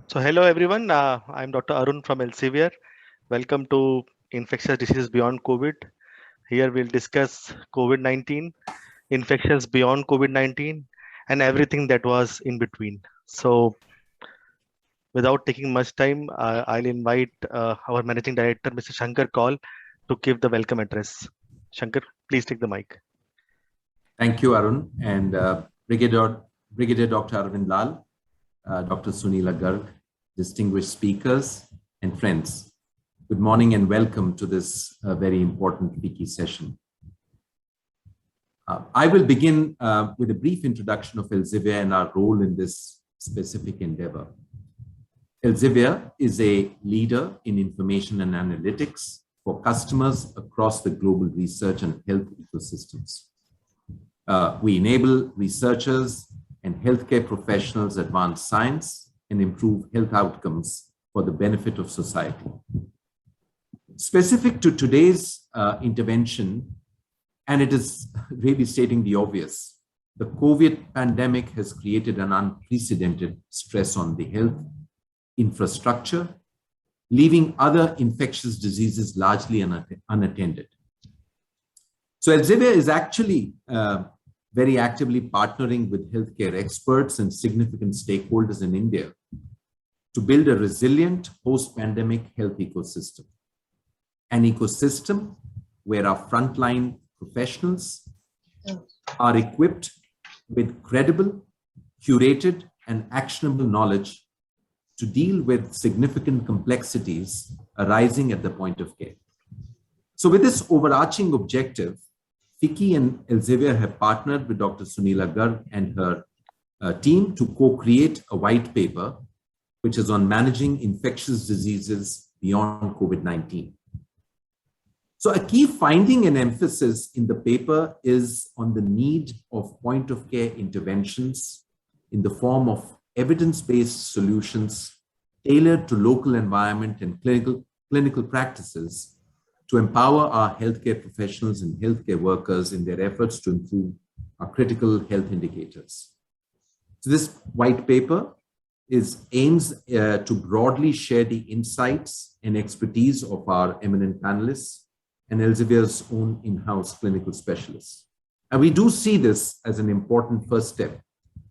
So hello everyone, I'm Dr. Arun from Elsevier. Welcome to Infectious Diseases Beyond COVID. Here we'll discuss COVID-19, infections beyond COVID-19, and everything that was in between. So without taking much time, I'll invite our Managing Director, Mr. Shankar Kaul, to give the welcome address. Shankar, please take the mic. Thank you, Arun, and Brigadier Dr. Arvind Lal, Dr. Sunila Garg, distinguished speakers and friends. Good morning and welcome to this very important FICCI session. I will begin with a brief introduction of Elsevier and our role in this specific endeavor. Elsevier is a leader in information and analytics for customers across the global research and health ecosystems. We enable researchers and healthcare professionals advance science and improve health outcomes for the benefit of society. Specific to today's intervention, and it is really stating the obvious, the COVID pandemic has created an unprecedented stress on the health infrastructure, leaving other infectious diseases largely unattended. So Elsevier is actually very actively partnering with healthcare experts and significant stakeholders in India to build a resilient post-pandemic health ecosystem. An ecosystem where our frontline professionals are equipped with credible, curated, and actionable knowledge to deal with significant complexities arising at the point of care. So with this overarching objective, FICCI and Elsevier have partnered with Dr. Sunila Garg and her team to co-create a white paper, which is on managing infectious diseases beyond COVID-19. So a key finding and emphasis in the paper is on the need of point-of-care interventions in the form of evidence-based solutions tailored to local environment and clinical practices to empower our healthcare professionals and healthcare workers in their efforts to improve our critical health indicators. So this white paper aims to broadly share the insights and expertise of our eminent panelists and Elsevier's own in-house clinical specialists. And we do see this as an important first step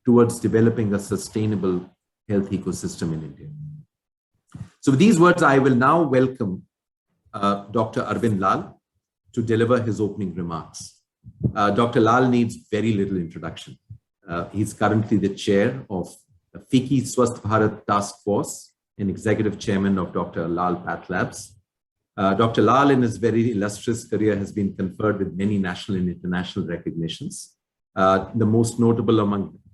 towards developing a sustainable health ecosystem in India. So with these words, I will now welcome Dr. Arvind Lal to deliver his opening remarks. Dr. Lal needs very little introduction. He's currently the chair of the FICCI Swasth Bharat Task Force and executive chairman of Dr. Lal Path Labs. Dr. Lal, in his very illustrious career, has been conferred with many national and international recognitions. The most notable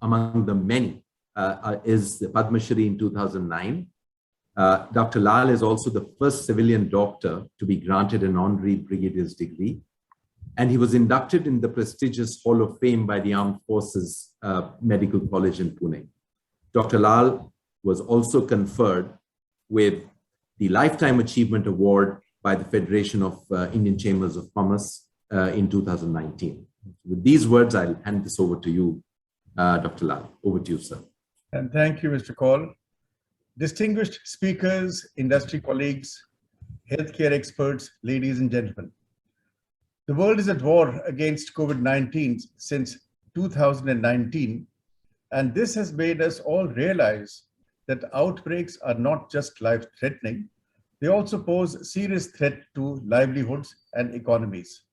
among the many is the Padma Shri in 2009. Dr. Lal is also the first civilian doctor to be granted an honorary brigadier's degree, and he was inducted in the prestigious Hall of Fame by the Armed Forces Medical College in Pune. Dr. Lal was also conferred with the Lifetime Achievement Award by the Federation of Indian Chambers of Commerce in 2019. With these words, I'll hand this over to you, Dr. Lal. Over to you, sir. And thank you, Mr. Kaul. Distinguished speakers, industry colleagues, healthcare experts, ladies and gentlemen. The world is at war against COVID-19 since 2019, and this has made us all realize that outbreaks are not just life-threatening, they also pose serious threat to livelihoods and economies.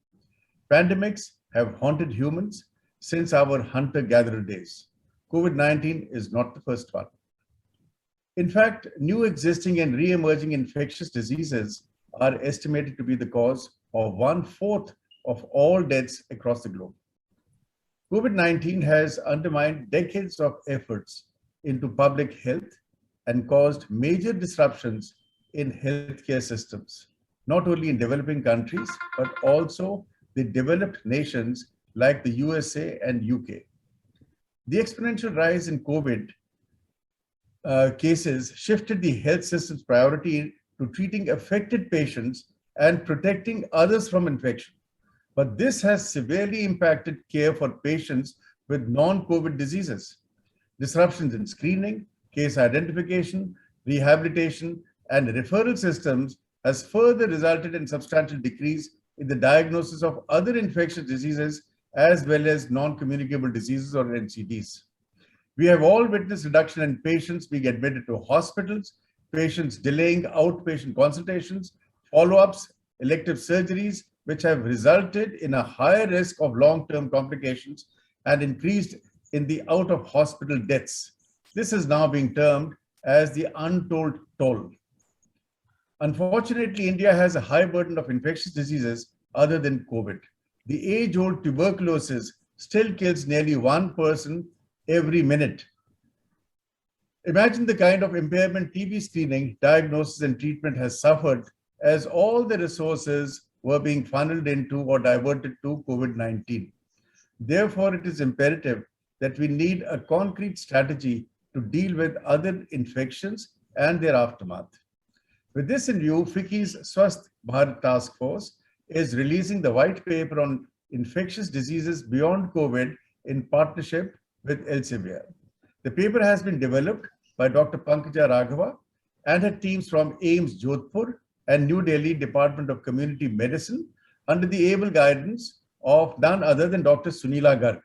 Pandemics have haunted humans since our hunter-gatherer days. COVID-19 is not the first one. In fact, new existing and re-emerging infectious diseases are estimated to be the cause of 1/4 of all deaths across the globe. COVID-19 has undermined decades of efforts into public health and caused major disruptions in healthcare systems, not only in developing countries, but also the developed nations like the USA and UK. The exponential rise in COVID cases shifted the health system's priority to treating affected patients and protecting others from infection. But this has severely impacted care for patients with non-COVID diseases. Disruptions in screening, case identification, rehabilitation, and referral systems has further resulted in substantial decrease in the diagnosis of other infectious diseases as well as non-communicable diseases or NCDs. We have all witnessed reduction in patients being admitted to hospitals, patients delaying outpatient consultations, follow-ups, elective surgeries, which have resulted in a higher risk of long-term complications and increased in the out-of-hospital deaths. This is now being termed as the untold toll. Unfortunately, India has a high burden of infectious diseases other than COVID. The age-old tuberculosis still kills nearly one person every minute. Imagine the kind of impairment TB screening, diagnosis, and treatment has suffered as all the resources were being funneled into or diverted to COVID-19. Therefore, it is imperative that we need a concrete strategy to deal with other infections and their aftermath. With this in view, FICCI's Swasth Bharat Task Force is releasing the white paper on infectious diseases beyond COVID in partnership with Elsevier. The paper has been developed by Dr. Pankaja Raghava and her teams from AIIMS Jodhpur and New Delhi Department of Community Medicine under the able guidance of none other than Dr. Sunila Garg.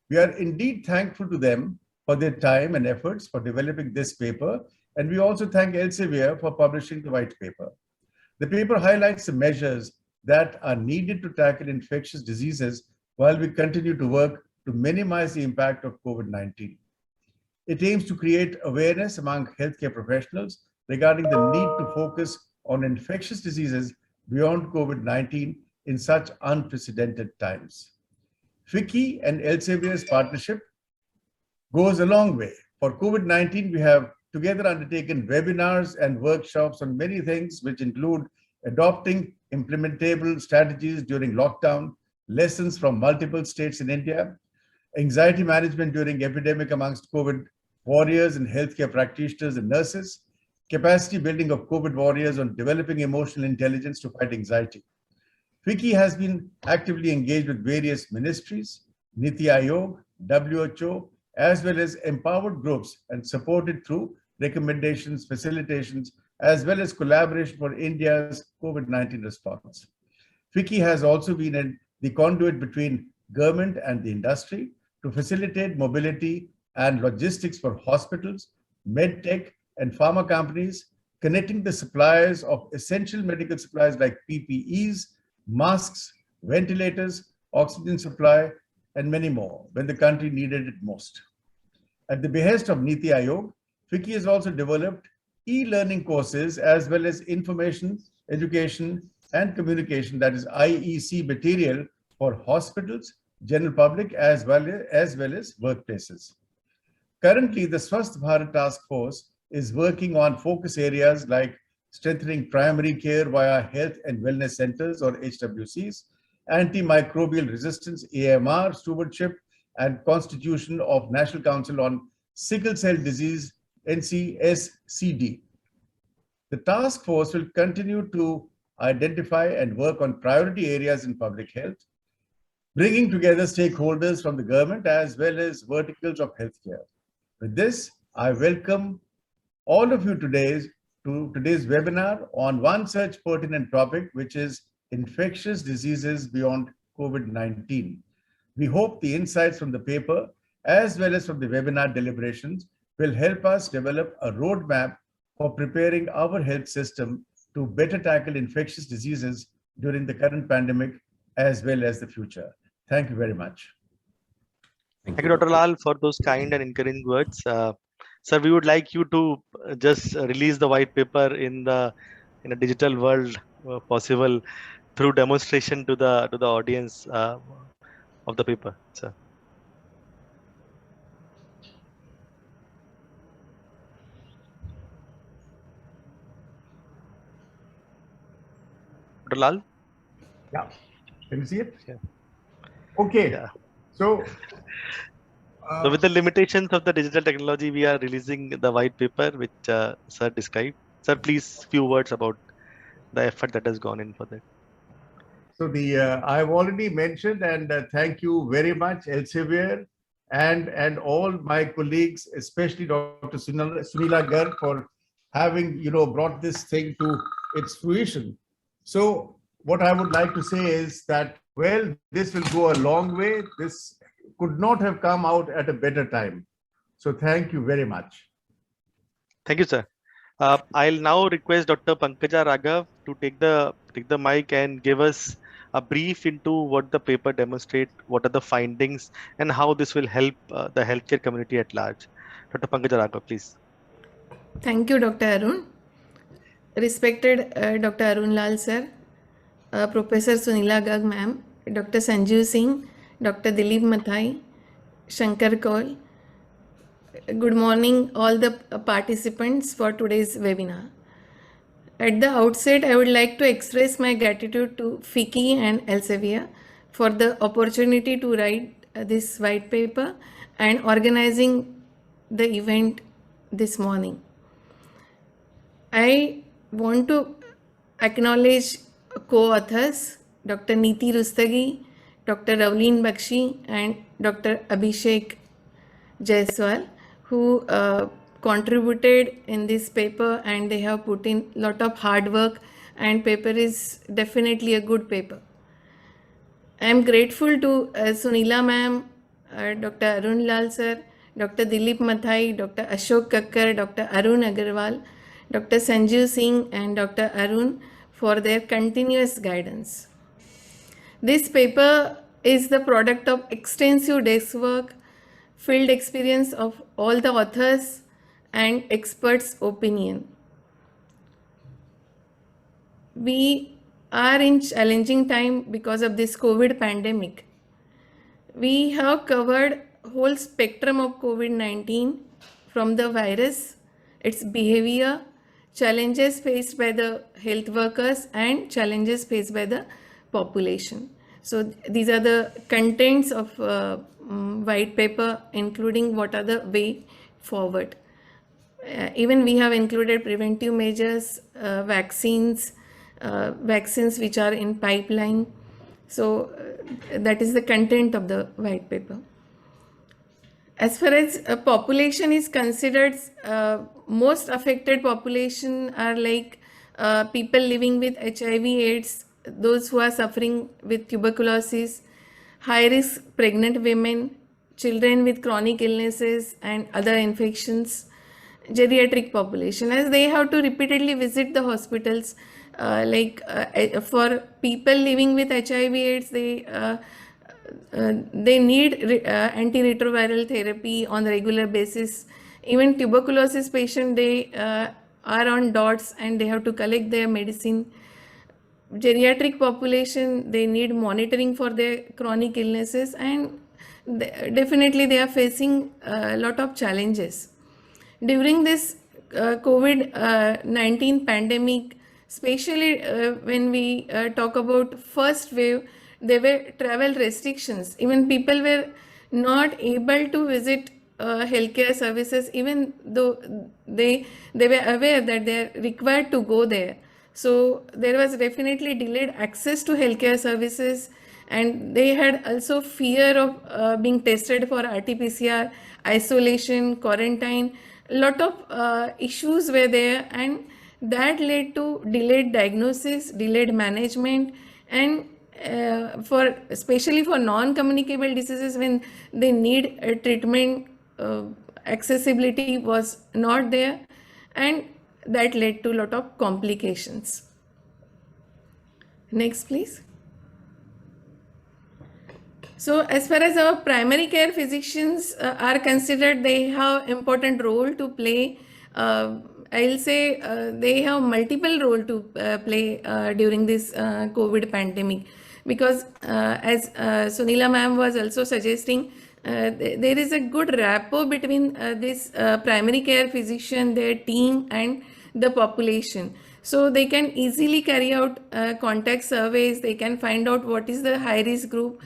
We are indeed thankful to them for their time and efforts for developing this paper, and we also thank Elsevier for publishing the white paper. The paper highlights the measures that are needed to tackle infectious diseases while we continue to work to minimize the impact of COVID-19. It aims to create awareness among healthcare professionals regarding the need to focus on infectious diseases beyond COVID-19 in such unprecedented times. FICCI and Elsevier's partnership goes a long way. For COVID-19, we have together undertaken webinars and workshops on many things, which include adopting implementable strategies during lockdown, lessons from multiple states in India, anxiety management during epidemic amongst COVID warriors and healthcare practitioners and nurses, capacity building of COVID warriors on developing emotional intelligence to fight anxiety. FICCI has been actively engaged with various ministries, Niti Aayog, WHO, as well as empowered groups and supported through recommendations, facilitations, as well as collaboration for India's COVID-19 response. FICCI has also been the conduit between government and the industry to facilitate mobility and logistics for hospitals, medtech, and pharma companies, connecting the suppliers of essential medical supplies like PPEs, masks, ventilators, oxygen supply, and many more when the country needed it most. At the behest of Niti Aayog, FICCI has also developed e-learning courses as well as information, education, and communication, that is IEC material for hospitals, general public, as well as workplaces. Currently, the Swasth Bharat Task Force is working on focus areas like strengthening primary care via health and wellness centers or HWCs, antimicrobial resistance AMR stewardship, and constitution of National Council on Sickle Cell Disease NCSCD. The task force will continue to identify and work on priority areas in public health, bringing together stakeholders from the government as well as verticals of healthcare. With this, I welcome all of you to today's webinar on one such pertinent topic, which is infectious diseases beyond COVID-19. We hope the insights from the paper as well as from the webinar deliberations will help us develop a roadmap for preparing our health system to better tackle infectious diseases during the current pandemic as well as the future. Thank you very much. Thank you, Dr. Lal, for those kind and encouraging words. Sir, we would like you to just release the white paper in a digital world possible through demonstration to the audience of the paper, sir. Dr. Lal? Yeah. Can you see it? Yeah. Okay. Yeah. So with the limitations of the digital technology, we are releasing the white paper, which sir described. Sir, please, few words about the effort that has gone in for that. So I've already mentioned, and thank you very much, Elsevier, and all my colleagues, especially Dr. Sunila Garg, for having brought this thing to its fruition. So what I would like to say is that, well, this will go a long way. This could not have come out at a better time. So thank you very much. Thank you, sir. I'll now request Dr. Pankaja Raghav to take the mic and give us a brief into what the paper demonstrate, what are the findings, and how this will help the healthcare community at large. Dr. Pankaja Raghav, please. Thank you, Dr. Arun. Respected Dr. Arun Lal sir, Professor Sunila Garg ma'am, Dr. Sanjeev Singh, Dr. Dilip Mathai, Shankar Kaul. Good morning, all the participants for today's webinar. At the outset, I would like to express my gratitude to FICCI and Elsevier for the opportunity to write this white paper and organizing the event this morning. I want to acknowledge co-authors, Dr. Neeti Rustagi, Dr. Ravleen Bakshi, and Dr. Abhishek Jaiswal, who contributed in this paper, and they have put in a lot of hard work, and paper is definitely a good paper. I am grateful to Sunila ma'am, Dr. Arun Lal sir, Dr. Dilip Mathai, Dr. Ashok Kakkar, Dr. Arun Agarwal, Dr. Sanjeev Singh, and Dr. Arun for their continuous guidance. This paper is the product of extensive desk work, field experience of all the authors, and experts' opinion. We are in challenging time because of this COVID pandemic. We have covered whole spectrum of COVID-19, from the virus, its behavior, challenges faced by the health workers, and challenges faced by the population. So these are the contents of white paper, including what are the way forward. Even we have included preventive measures, vaccines which are in pipeline. So that is the content of the white paper. As far as a population is considered, most affected population are like people living with HIV/AIDS, those who are suffering with tuberculosis, high-risk pregnant women, children with chronic illnesses and other infections, geriatric population, as they have to repeatedly visit the hospitals. For people living with HIV/AIDS, they need antiretroviral therapy on a regular basis. Even tuberculosis patient, they are on DOTS and they have to collect their medicine. Geriatric population, they need monitoring for their chronic illnesses, and definitely they are facing a lot of challenges. During this COVID-19 pandemic, especially when we talk about first wave, there were travel restrictions. Even people were not able to visit healthcare services, even though they were aware that they are required to go there. So there was definitely delayed access to healthcare services, and they had also fear of being tested for RT-PCR, isolation, quarantine. A lot of issues were there, and that led to delayed diagnosis, delayed management, and especially for non-communicable diseases, when they need a treatment, accessibility was not there, and that led to a lot of complications. Next, please. So as far as our primary care physicians are considered, they have important role to play. I'll say they have multiple role to play during this COVID pandemic, because as Sunila ma'am was also suggesting, there is a good rapport between this primary care physician, their team, and the population. So they can easily carry out contact surveys, they can find out what is the high risk group,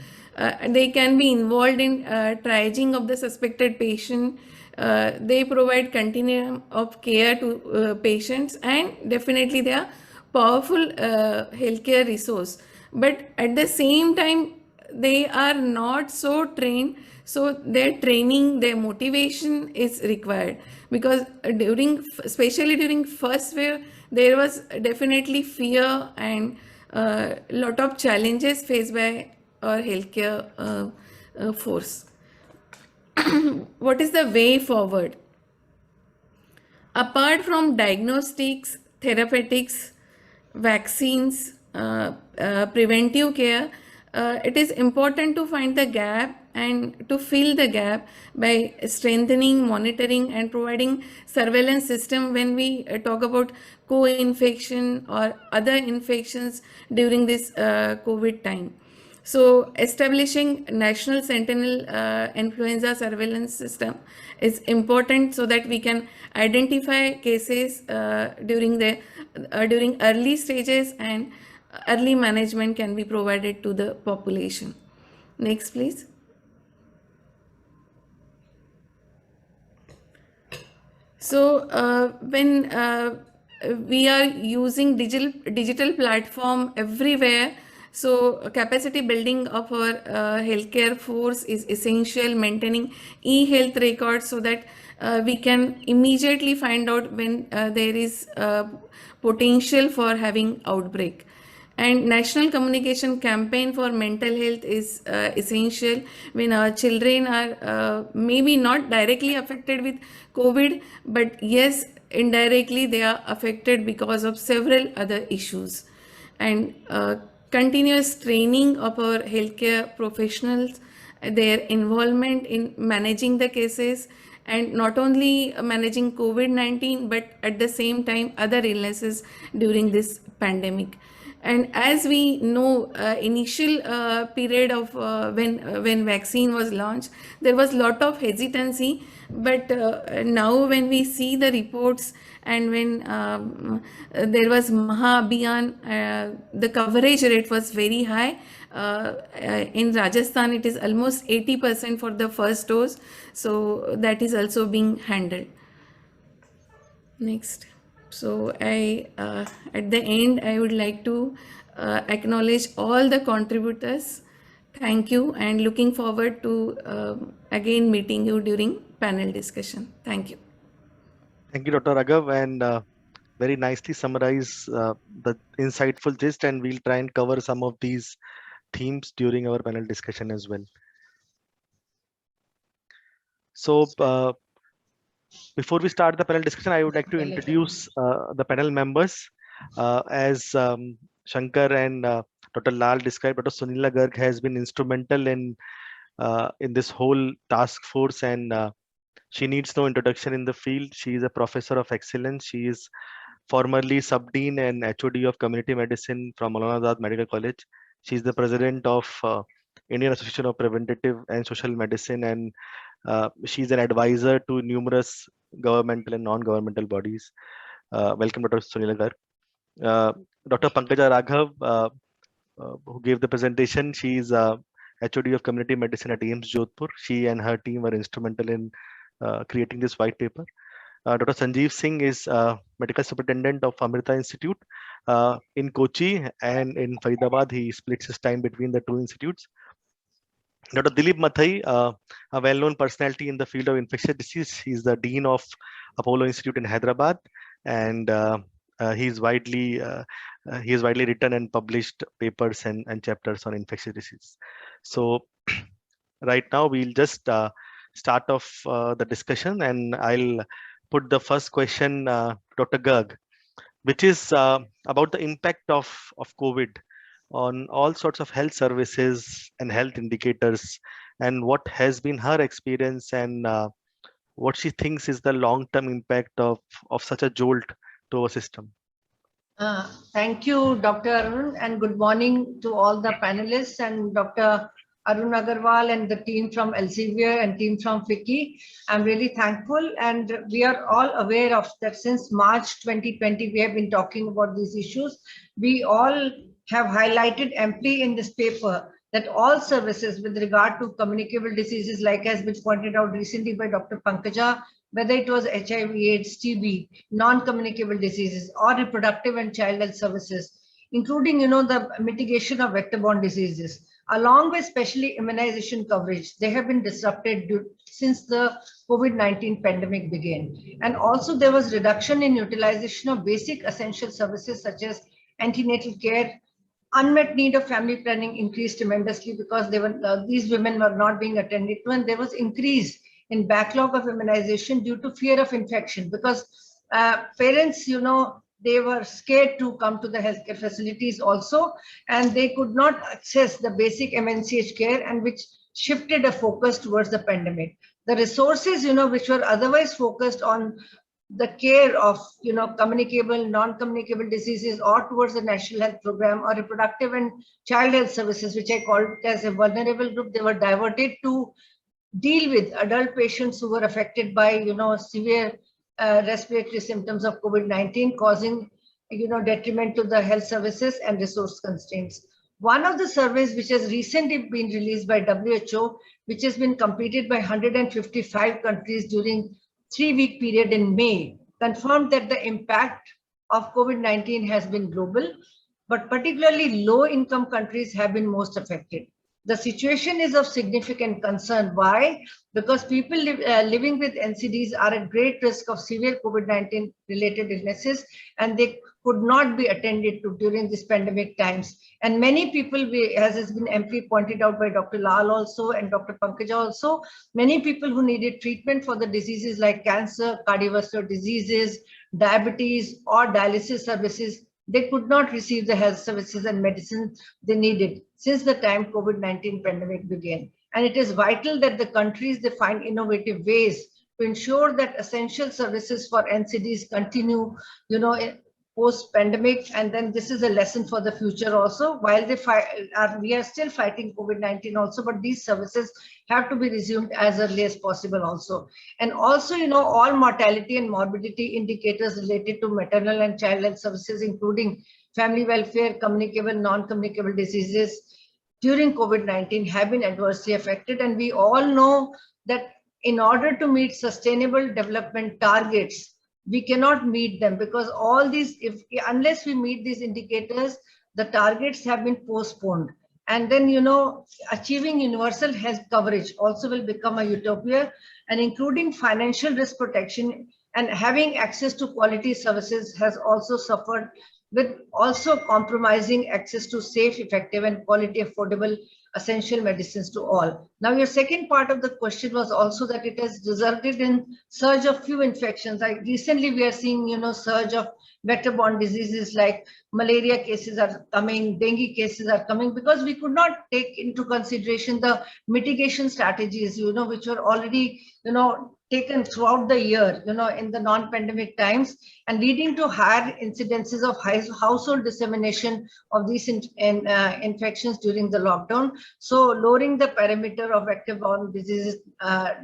they can be involved in triaging of the suspected patient, they provide continuum of care to patients, and definitely they are powerful healthcare resource. But at the same time, they are not so trained, So their training, their motivation is required, because especially during first wave, there was definitely fear and lot of challenges faced by our healthcare force. What is the way forward? Apart from diagnostics, therapeutics, vaccines, preventive care, it is important to find the gap and to fill the gap by strengthening monitoring and providing surveillance system when we talk about co-infection or other infections during this COVID time. So establishing national sentinel influenza surveillance system is important so that we can identify cases during early stages, and early management can be provided to the population. Next, please. So when we are using digital platform everywhere, so capacity building of our healthcare force is essential. Maintaining e-health records so that we can immediately find out when there is potential for having outbreak. And national communication campaign for mental health is essential when our children are maybe not directly affected with COVID, but yes, indirectly they are affected because of several other issues. And continuous training of our healthcare professionals, their involvement in managing the cases, and not only managing COVID-19, but at the same time other illnesses during this pandemic. And as we know, initial period of when vaccine was launched, there was lot of hesitancy. But now when we see the reports, and when there was Maha Abhiyan, the coverage rate was very high. In Rajasthan, it is almost 80% for the first dose. So that is also being handled. Next. So at the end, I would like to acknowledge all the contributors. Thank you, and looking forward to again meeting you during panel discussion. Thank you. Thank you, Dr. Raghav, and very nicely summarize the insightful gist, and we'll try and cover some of these themes during our panel discussion as well. So before we start the panel discussion, I would like to introduce the panel members. As Shankar and Dr. Lal described, Dr. Sunila Garg has been instrumental in this whole task force, and she needs no introduction in the field. She is a professor of excellence. She is formerly Subdean and HOD of Community Medicine from Maulana Azad Medical College. She is the president of Indian Association of Preventative and Social Medicine, and she's an advisor to numerous governmental and non-governmental bodies. Welcome, Dr. Sunila Garg. Dr. Pankaja Raghav, who gave the presentation, she's HOD of Community Medicine at AIIMS Jodhpur. She and her team were instrumental in creating this white paper. Dr. Sanjeev Singh is Medical Superintendent of Amrita Institute in Kochi, and in Faridabad. He splits his time between the two institutes. Dr. Dilip Mathai, a well-known personality in the field of infectious disease. He is the Dean of Apollo Institute in Hyderabad, and he has widely written and published papers and chapters on infectious disease. So right now we'll just start off the discussion, and I'll put the first question, Dr. Garg, which is about the impact of COVID on all sorts of health services and health indicators, and what has been her experience, and what she thinks is the long-term impact of such a jolt to our system. Thank you, Dr. Arun, and good morning to all the panelists and Dr. Arun Agarwal and the team from Elsevier and team from FICCI. I'm really thankful, and we are all aware of that since March 2020, we have been talking about these issues. We all have highlighted amply in this paper that all services with regard to communicable diseases, like has been pointed out recently by Dr. Pankaja, whether it was HIV, AIDS, TB, non-communicable diseases, or reproductive and child health services, including, the mitigation of vector-borne diseases, along with especially immunization coverage. They have been disrupted since the COVID-19 pandemic began. And also there was reduction in utilization of basic essential services such as antenatal care. Unmet need of family planning increased tremendously because these women were not being attended to, and there was increase in backlog of immunization due to fear of infection because parents, they were scared to come to the healthcare facilities also, and they could not access the basic MNCH care, and which shifted a focus towards the pandemic. The resources, which were otherwise focused on the care of communicable, non-communicable diseases or towards the national health program or reproductive and child health services, which I called as a vulnerable group, they were diverted to deal with adult patients who were affected by severe respiratory symptoms of COVID-19, causing detriment to the health services and resource constraints. One of the surveys which has recently been released by WHO, which has been completed by 155 countries during 3-week period in May, confirmed that the impact of COVID-19 has been global, but particularly low-income countries have been most affected. The situation is of significant concern. Why? Because people living with NCDs are at great risk of severe COVID-19 related illnesses, and they could not be attended to during this pandemic times. And many people, as has been amply pointed out by Dr. Lal also and Dr. Pankaja also, many people who needed treatment for the diseases like cancer, cardiovascular diseases, diabetes, or dialysis services, they could not receive the health services and medicine they needed since the time COVID-19 pandemic began. And it is vital that the countries, they find innovative ways to ensure that essential services for NCDs continue, post-pandemic. And then this is a lesson for the future also. While we are still fighting COVID-19 also, but these services have to be resumed as early as possible also. And also, all mortality and morbidity indicators related to maternal and child health services, including family welfare, communicable, non-communicable diseases during COVID-19 have been adversely affected. And we all know that in order to meet sustainable development targets, we cannot meet them because all these, unless we meet these indicators, the targets have been postponed. And then, achieving universal health coverage also will become a utopia, and including financial risk protection and having access to quality services has also suffered, with also compromising access to safe, effective, and quality affordable essential medicines to all. Now, your second part of the question was also that it has resulted in surge of few infections. Recently, we are seeing, surge of vector-borne diseases like malaria cases are coming, dengue cases are coming, because we could not take into consideration the mitigation strategies, which were already, taken throughout the year, in the non-pandemic times, and leading to higher incidences of household dissemination of these infections during the lockdown. So lowering the parameter of vector-borne diseases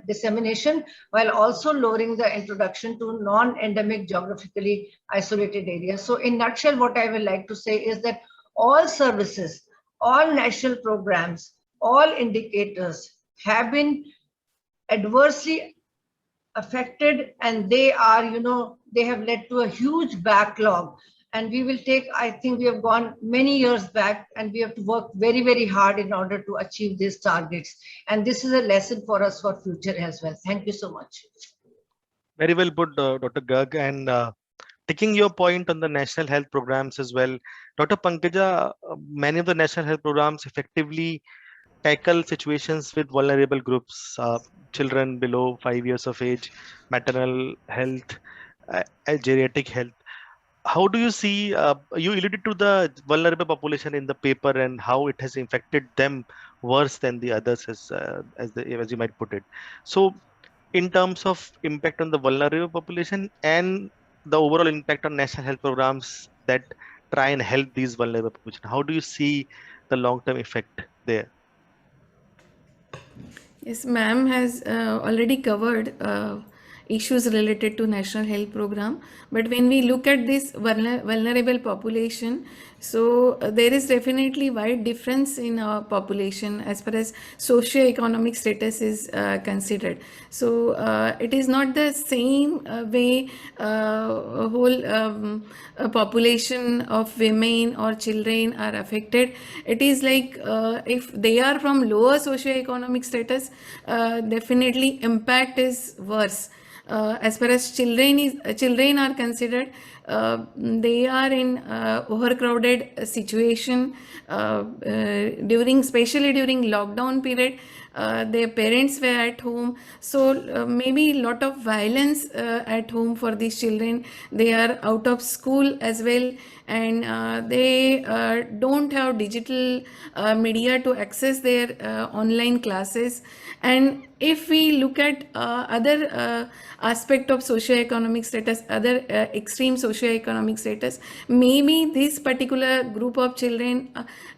dissemination, while also lowering the introduction to non-endemic geographically isolated areas. So in nutshell, what I would like to say is that all services, all national programs, all indicators have been adversely affected, and they are, they have led to a huge backlog. And we will take, I think we have gone many years back, and we have to work very, very hard in order to achieve these targets. And this is a lesson for us for future as well. Thank you so much. Very well put, Dr. Garg. And taking your point on the national health programs as well, Dr. Pankaja, many of the national health programs effectively tackle situations with vulnerable groups, children below 5 years of age, maternal health, geriatric health. How do you see, you alluded to the vulnerable population in the paper and how it has infected them worse than the others, as you might put it. So in terms of impact on the vulnerable population and the overall impact on national health programs that try and help these vulnerable population, how do you see the long-term effect there? Yes, ma'am has already covered issues related to National Health Program. But when we look at this vulnerable population, so there is definitely wide difference in our population as far as socio-economic status is considered. So it is not the same way whole population of women or children are affected. It is like if they are from lower socio-economic status, definitely impact is worse. As far as children are considered, they are in overcrowded situation especially during lockdown period. Their parents were at home, so maybe a lot of violence at home for these children. They are out of school as well, and they don't have digital media to access their online classes. And if we look at other aspect of socio-economic status, other extreme socio-economic status, maybe this particular group of children,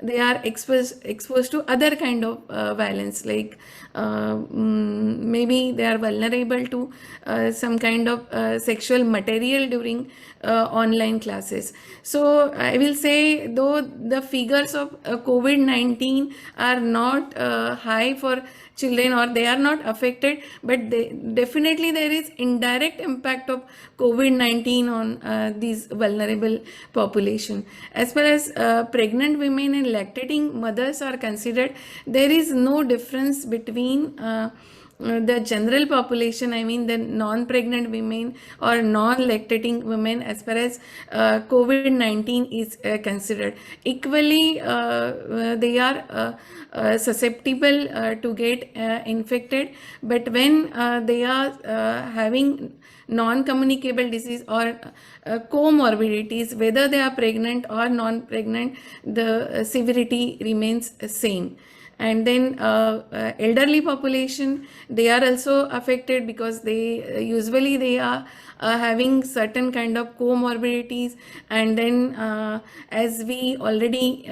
they are exposed to other kind of violence, like maybe they are vulnerable to some kind of sexual material during online classes. So I will say, though the figures of COVID-19 are not high for children, or they are not affected, but definitely there is indirect impact of COVID-19 on these vulnerable population. As far as pregnant women and lactating mothers are considered, there is no difference between the general population, I mean the non-pregnant women or non-lactating women, as far as COVID-19 is considered. Equally, they are susceptible to get infected, but when they are having non-communicable disease or comorbidities, whether they are pregnant or non-pregnant, the severity remains same. And then elderly population, they are also affected because they usually they are having certain kind of comorbidities. And then as we already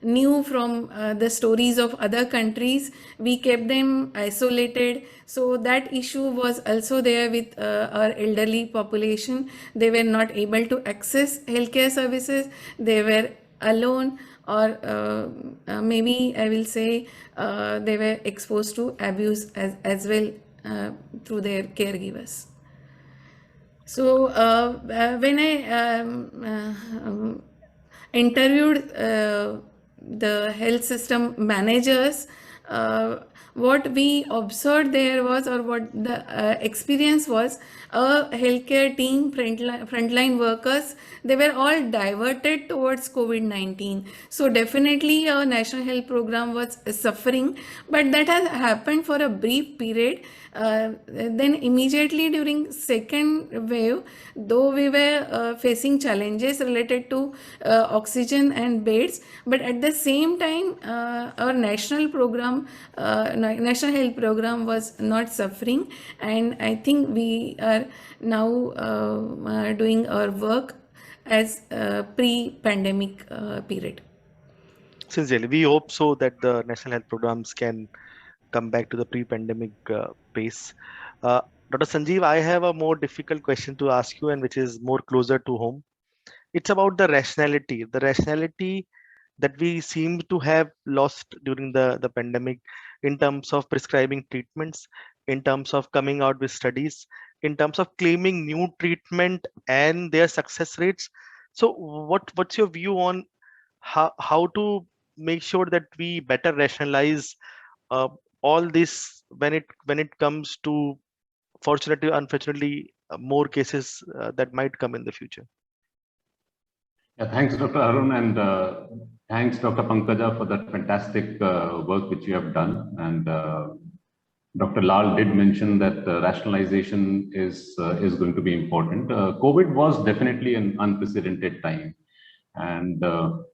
knew from the stories of other countries, we kept them isolated. So that issue was also there with our elderly population. They were not able to access healthcare services. They were alone, or maybe I will say they were exposed to abuse as well through their caregivers. So when I interviewed the health system managers, what we observed there was, or what the experience was, a healthcare team, frontline workers, they were all diverted towards COVID-19. So definitely our national health program was suffering, but that has happened for a brief period. Then immediately during second wave, though we were facing challenges related to oxygen and beds, but at the same time our national program, national health program was not suffering. And I think we are now doing our work as pre-pandemic period. Sincerely, we hope so that the national health programs can come back to the pre-pandemic pace. Dr. Sanjeev, I have a more difficult question to ask you, and which is more closer to home. It's about the rationality that we seem to have lost during the pandemic in terms of prescribing treatments, in terms of coming out with studies, in terms of claiming new treatment and their success rates. So what's your view on how to make sure that we better rationalize all this when it comes to, fortunately, unfortunately, more cases that might come in the future? Yeah, thanks, Dr. Arun, and thanks, Dr. Pankaja, for that fantastic work which you have done. And Dr. Lal did mention that rationalization is going to be important. COVID was definitely an unprecedented time, and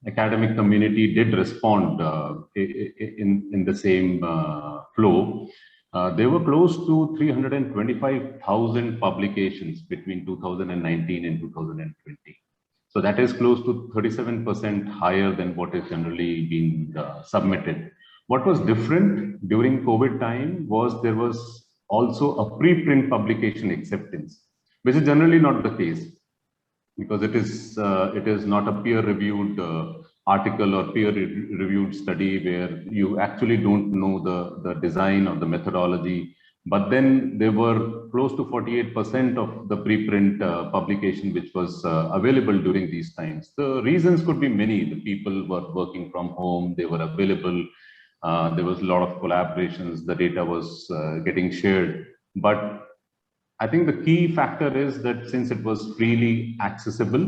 academic community did respond in the same flow. There were close to 325,000 publications between 2019 and 2020. So that is close to 37% higher than what is generally being submitted. What was different during COVID time was there was also a preprint publication acceptance, which is generally not the case, because it is not a peer-reviewed article or peer-reviewed study where you actually don't know the design or the methodology. But then there were close to 48% of the preprint publication which was available during these times. The reasons could be many. The people were working from home, they were available, there was a lot of collaborations, the data was getting shared. But I think the key factor is that since it was freely accessible,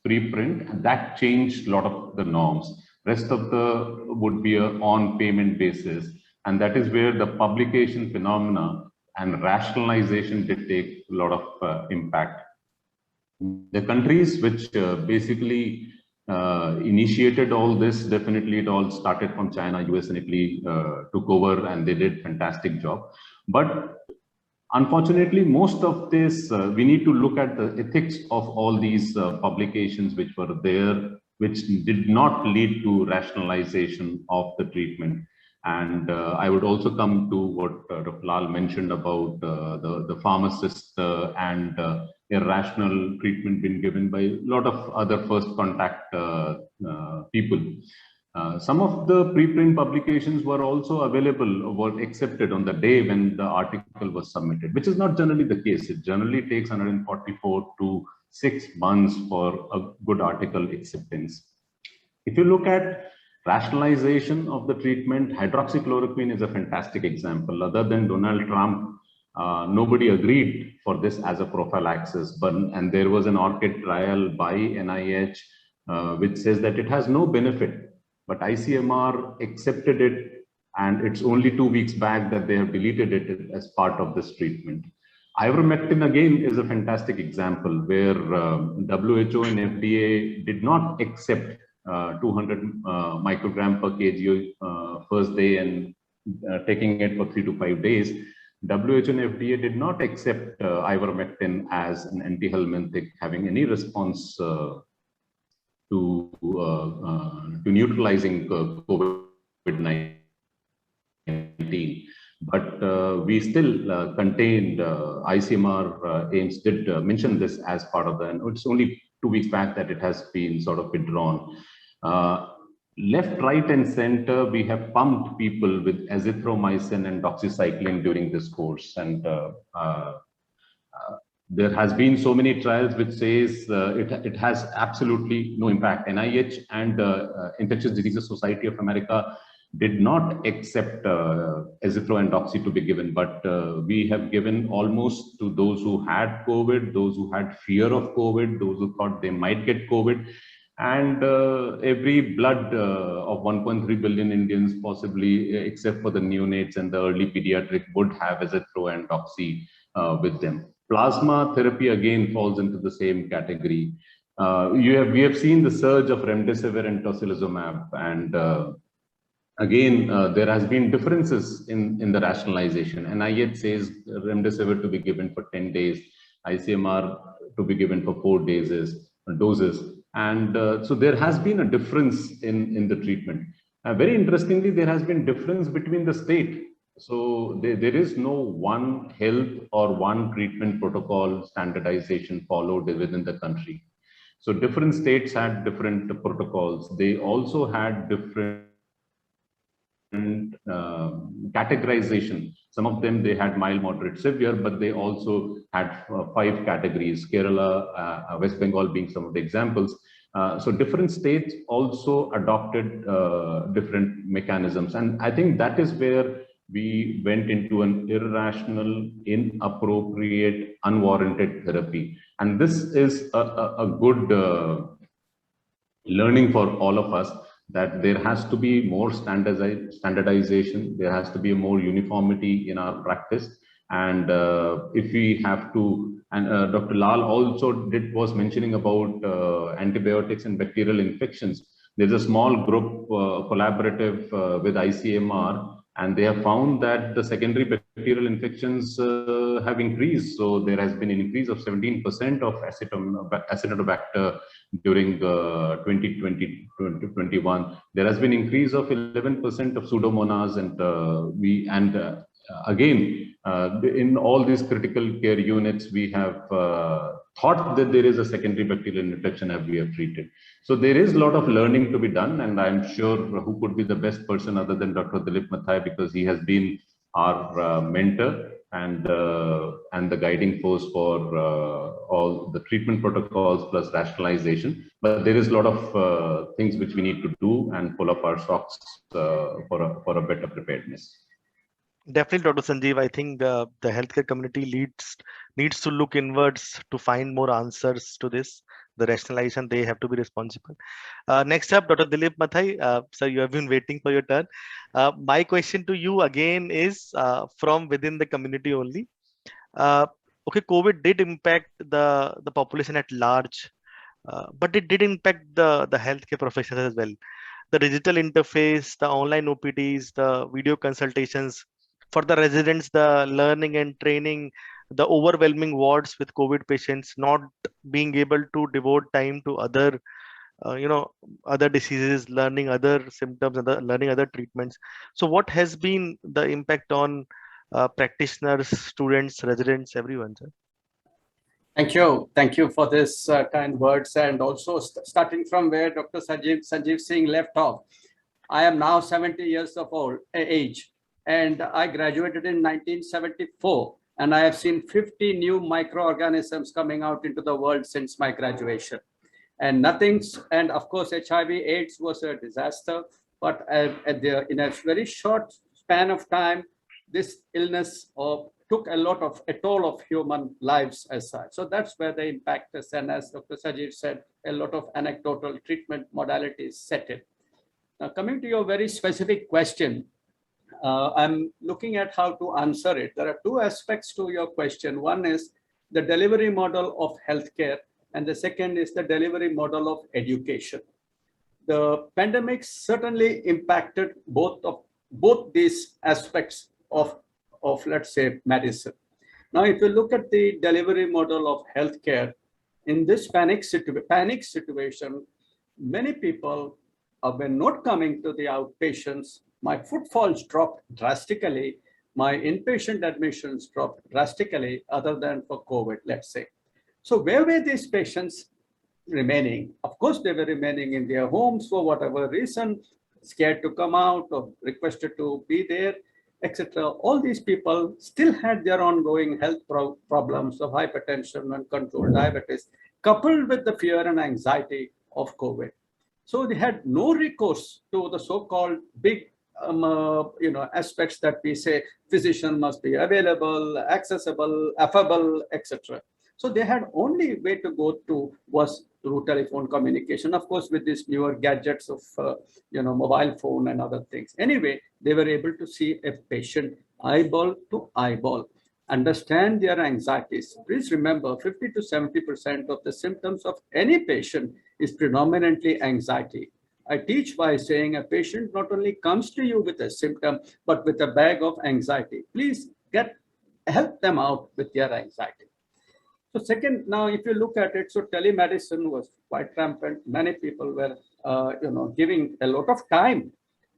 preprint, that changed a lot of the norms. Rest of the would be on payment basis. And that is where the publication phenomena and rationalization did take a lot of impact. The countries which basically initiated all this, definitely it all started from China, US and Italy took over and they did fantastic job. But unfortunately, most of this, we need to look at the ethics of all these publications which were there, which did not lead to rationalization of the treatment. And I would also come to what Dr. Lal mentioned about the pharmacist and irrational treatment being given by a lot of other first contact people. Some of the preprint publications were also available, were accepted on the day when the article was submitted, which is not generally the case. It generally takes 144 to 6 months for a good article acceptance. If you look at rationalization of the treatment, hydroxychloroquine is a fantastic example. Other than Donald Trump, nobody agreed for this as a prophylaxis, and there was an ORCID trial by NIH which says that it has no benefit. But ICMR accepted it, and it's only 2 weeks back that they have deleted it as part of this treatment. Ivermectin again is a fantastic example where WHO and FDA did not accept 200 microgram per kg first day and taking it for 3 to 5 days. WHO and FDA did not accept ivermectin as an antihelminthic having any response to neutralizing COVID-19, but we still contained ICMR aims did mention this as part of the, and it's only 2 weeks back that it has been sort of withdrawn. Left, right, and center, we have pumped people with azithromycin and doxycycline during this course, and there has been so many trials which says it has absolutely no impact. NIH and Infectious Diseases Society of America did not accept azithro and doxy to be given, but we have given almost to those who had COVID, those who had fear of COVID, those who thought they might get COVID, and every blood of 1.3 billion Indians possibly, except for the neonates and the early pediatric, would have azithro and doxy with them. Plasma therapy again falls into the same category. We have seen the surge of remdesivir and tocilizumab, and again, there has been differences in the rationalization. NIH says remdesivir to be given for 10 days, ICMR to be given for 4 days doses. And so there has been a difference in the treatment. Very interestingly, there has been difference between the state. So there is no one health or one treatment protocol standardization followed within the country. So different states had different protocols. They also had different categorization. Some of them, they had mild, moderate, severe, but they also had 5 categories, Kerala, West Bengal being some of the examples. So different states also adopted different mechanisms. And I think that is where we went into an irrational, inappropriate, unwarranted therapy. And this is a good learning for all of us, that there has to be more standardization, there has to be more uniformity in our practice. And if we have to, and Dr. Lal also was mentioning about antibiotics and bacterial infections. There's a small group collaborative with ICMR, and they have found that the secondary bacterial infections have increased. So there has been an increase of 17% of Acinetobacter during 2020-2021. There has been increase of 11% of Pseudomonas, and again, in all these critical care units, we have thought that there is a secondary bacterial infection as we have treated. So there is a lot of learning to be done, and I'm sure who could be the best person other than Dr. Dilip Mathai, because he has been our mentor and the guiding force for all the treatment protocols plus rationalization. But there is a lot of things which we need to do and pull up our socks for a better preparedness. Definitely, Dr. Sanjeev. I think the healthcare community needs to look inwards to find more answers to this. The rationalization, they have to be responsible. Next up, Dr. Dilip Mathai. Sir, you have been waiting for your turn. My question to you again is from within the community only. Okay, COVID did impact the population at large, but it did impact the healthcare professionals as well. The digital interface, the online OPDs, the video consultations, for the residents, the learning and training, the overwhelming wards with COVID patients, not being able to devote time to other, other diseases, learning other symptoms, and learning other treatments. So, what has been the impact on practitioners, students, residents, everyone, sir? Thank you. Thank you for this kind words. And also starting from where Dr. Sanjeev Singh left off, I am now 70 years of age, and I graduated in 1974. And I have seen 50 new microorganisms coming out into the world since my graduation. And and of course, HIV/AIDS was a disaster, but in a very short span of time, this illness took a toll of human lives as such. So that's where the impact is. And as Dr. Sanjeev said, a lot of anecdotal treatment modalities set in. Now, coming to your very specific question, I'm looking at how to answer it. There are two aspects to your question. One is the delivery model of healthcare, and the second is the delivery model of education. The pandemic certainly impacted both these aspects of let's say medicine. Now, if you look at the delivery model of healthcare, in this panic situation, many people were not coming to the outpatients. My footfalls dropped drastically. My inpatient admissions dropped drastically, other than for COVID, let's say. So where were these patients remaining? Of course, they were remaining in their homes for whatever reason, scared to come out or requested to be there, etc. All these people still had their ongoing health problems of hypertension and controlled diabetes, coupled with the fear and anxiety of COVID. So they had no recourse to the so-called big aspects that we say physician must be available, accessible, affable, etc. So they had only way to go to was through telephone communication, of course, with these newer gadgets of mobile phone and other things. Anyway, they were able to see a patient eyeball to eyeball, understand their anxieties. Please remember, 50 to 70% of the symptoms of any patient is predominantly anxiety. I teach by saying a patient not only comes to you with a symptom, but with a bag of anxiety. Please help them out with their anxiety. So second, now if you look at it, so telemedicine was quite rampant. Many people were, giving a lot of time.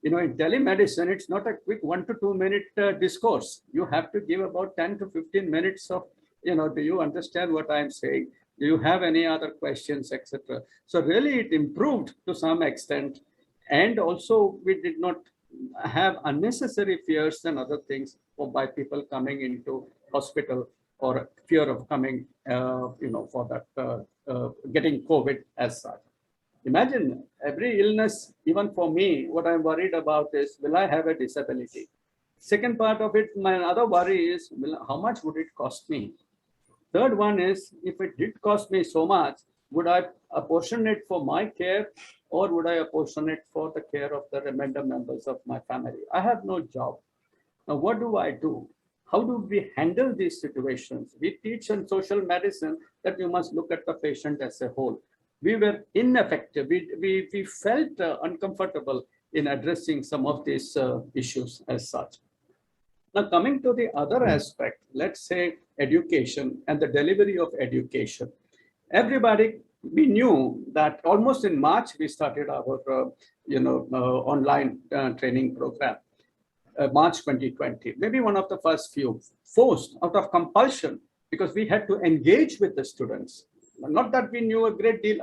In telemedicine, it's not a quick 1 to 2 minute discourse. You have to give about 10 to 15 minutes of, do you understand what I'm saying? Do you have any other questions, etc.? So really it improved to some extent. And also we did not have unnecessary fears and other things by people coming into hospital or fear of coming, for that, getting COVID as such. Imagine every illness, even for me, what I'm worried about is, will I have a disability? Second part of it, my other worry is, how much would it cost me? Third one is, if it did cost me so much, would I apportion it for my care, or would I apportion it for the care of the remainder members of my family? I have no job. Now, what do I do? How do we handle these situations? We teach in social medicine that you must look at the patient as a whole. We were ineffective. We felt uncomfortable in addressing some of these issues as such. Now, coming to the other aspect, let's say education and the delivery of education. Everybody, we knew that almost in March, we started our online training program. March 2020, maybe one of the first few, forced out of compulsion, because we had to engage with the students. Not that we knew a great deal,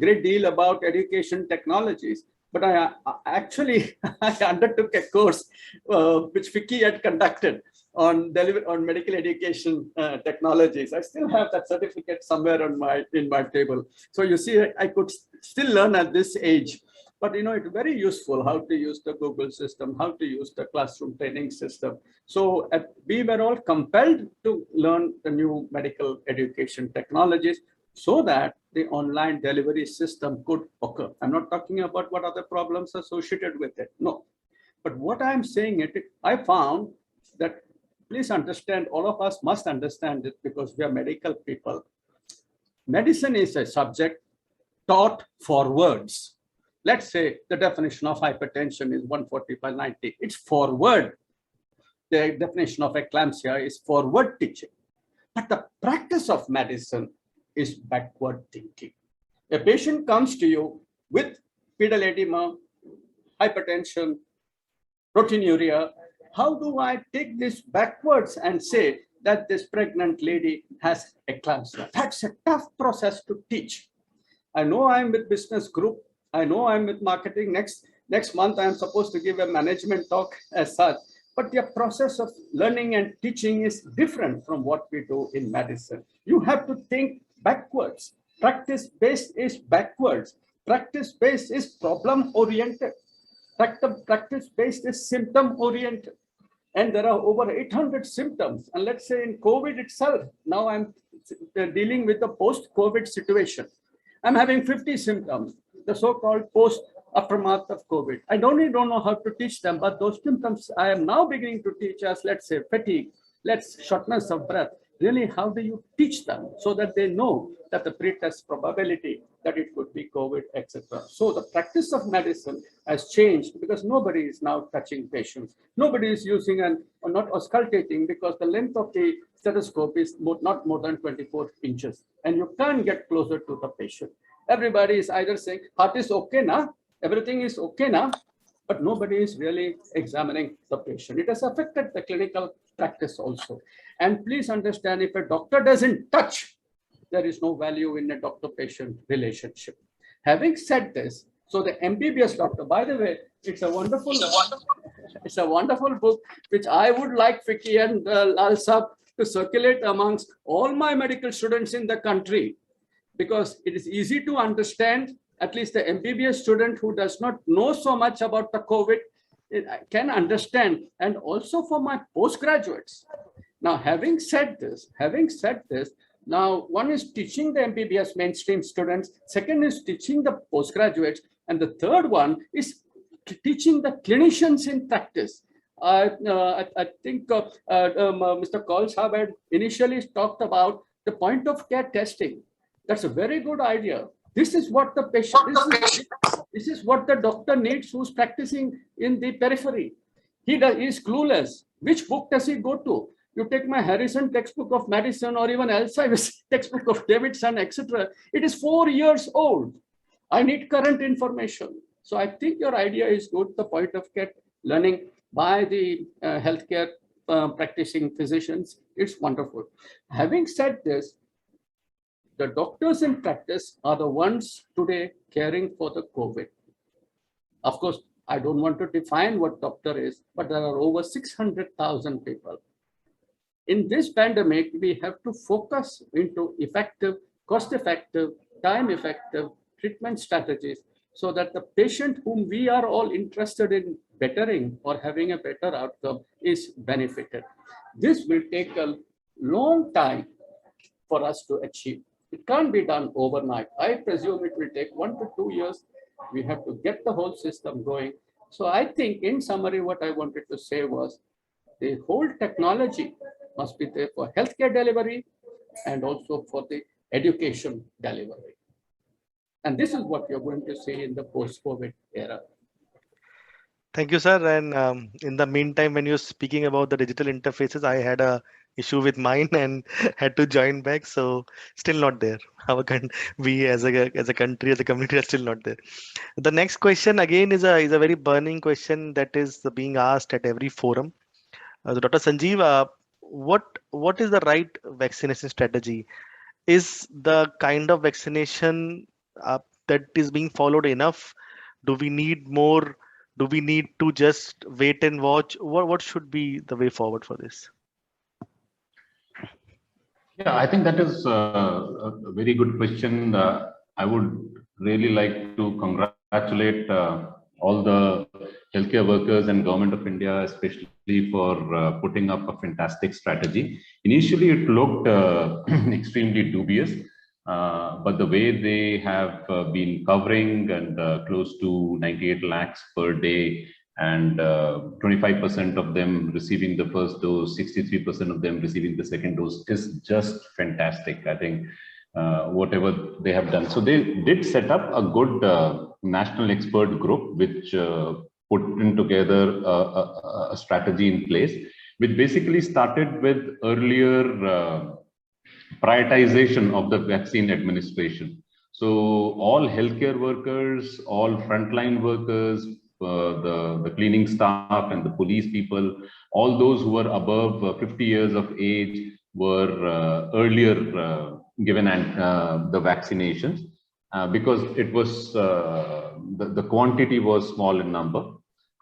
great deal about education technologies, but I actually I undertook a course which FICCI had conducted on medical education technologies. I still have that certificate somewhere in my table. So you see, I could still learn at this age. But it's very useful how to use the Google system, how to use the classroom training system. So we were all compelled to learn the new medical education technologies so that the online delivery system could occur. I'm not talking about what other problems associated with it. No. But what I'm saying, I found that, please understand, all of us must understand it because we are medical people. Medicine is a subject taught for words. Let's say the definition of hypertension is 140/90. It's forward. The definition of eclampsia is forward teaching. But the practice of medicine is backward thinking. A patient comes to you with pedal edema, hypertension, proteinuria. How do I take this backwards and say that this pregnant lady has eclampsia? That's a tough process to teach. I know I'm with business group. I know I'm with marketing. Next month, I'm supposed to give a management talk as such. But the process of learning and teaching is different from what we do in medicine. You have to think backwards. Practice-based is backwards. Practice-based is problem-oriented. Practice-based is symptom-oriented. And there are over 800 symptoms. And let's say in COVID itself, now I'm dealing with the post-COVID situation. I'm having 50 symptoms, the so-called post-aftermath of COVID. I don't know how to teach them, but those symptoms I am now beginning to teach as, let's say, fatigue, shortness of breath. Really, how do you teach them so that they know that the pretest probability that it could be COVID, etc. So the practice of medicine has changed because nobody is now touching patients. Nobody is using or not auscultating because the length of the stethoscope is not more than 24 inches. And you can't get closer to the patient. Everybody is either saying, heart is okay now, everything is okay now, but nobody is really examining the patient. It has affected the clinical practice also. And please understand, if a doctor doesn't touch, there is no value in a doctor-patient relationship. Having said this, so the MBBS doctor, by the way, it's a wonderful book, which I would like FICCI and Lal Sahab to circulate amongst all my medical students in the country, because it is easy to understand. At least the MBBS student who does not know so much about the COVID can understand, and also for my postgraduates. Now, having said this, now one is teaching the MBBS mainstream students, second is teaching the postgraduates, and the third one is teaching the clinicians in practice. I think Mr. Kaul Sahab had initially talked about the point of care testing. That's a very good idea. This is what the patient, this is what the doctor needs who's practicing in the periphery. He is clueless. Which book does he go to? You take my Harrison textbook of medicine or even Alzheimer's textbook of Davidson, etc. It is 4 years old. I need current information. So I think your idea is good, the point of care learning by the healthcare practicing physicians. It's wonderful. Having said this, the doctors in practice are the ones today caring for the COVID. Of course, I don't want to define what doctor is, but there are over 600,000 people. In this pandemic, we have to focus into effective, cost-effective, time-effective treatment strategies so that the patient whom we are all interested in bettering or having a better outcome is benefited. This will take a long time for us to achieve. It can't be done overnight. I presume it will take 1 to 2 years. We have to get the whole system going. So I think in summary, what I wanted to say was the whole technology must be there for healthcare delivery and also for the education delivery. And this is what you're going to see in the post-COVID era. Thank you, sir. And in the meantime, when you're speaking about the digital interfaces, I had a issue with mine and had to join back. So still not there. We as a country, as a community, are still not there. The next question again is a very burning question that is being asked at every forum. So Dr. Sanjeev, what is the right vaccination strategy? Is the kind of vaccination that is being followed enough? Do we need more? Do we need to just wait and watch? What should be the way forward for this? Yeah, I think that is a very good question. I would really like to congratulate all the healthcare workers and Government of India, especially for putting up a fantastic strategy. Initially, it looked extremely dubious, but the way they have been covering and close to 98 lakhs per day, and 25% of them receiving the first dose, 63% of them receiving the second dose is just fantastic. I think whatever they have done. So they did set up a good national expert group, which put in together a strategy in place, which basically started with earlier prioritization of the vaccine administration. So all healthcare workers, all frontline workers, the cleaning staff and the police people, all those who were above 50 years of age were earlier given the vaccinations because it was the quantity was small in number,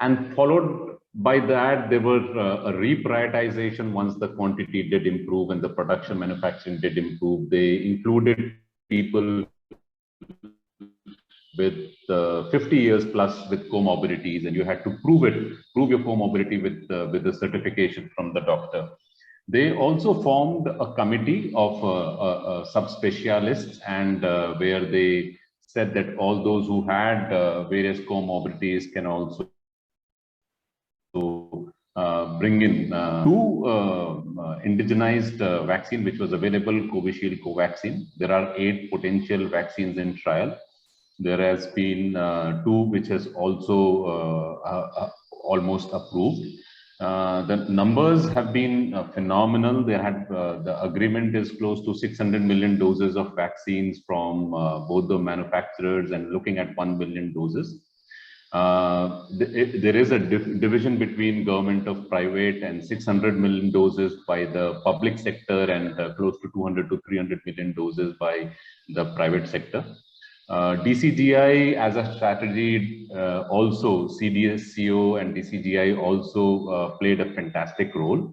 and followed by that there were a reprioritization once the quantity did improve and the production manufacturing did improve. They included people with 50 years plus with comorbidities, and you had to prove your comorbidity with the certification from the doctor. They also formed a committee of subspecialists, and where they said that all those who had various comorbidities can also bring in two indigenized vaccine which was available, Covishield, Covaxin. There are 8 potential vaccines in trial. There has been 2 which has also almost approved. The numbers have been phenomenal. They had the agreement is close to 600 million doses of vaccines from both the manufacturers, and looking at 1 billion doses. There is a division between government of private, and 600 million doses by the public sector, and close to 200 to 300 million doses by the private sector. DCGI as a strategy, also CDSCO and DCGI also played a fantastic role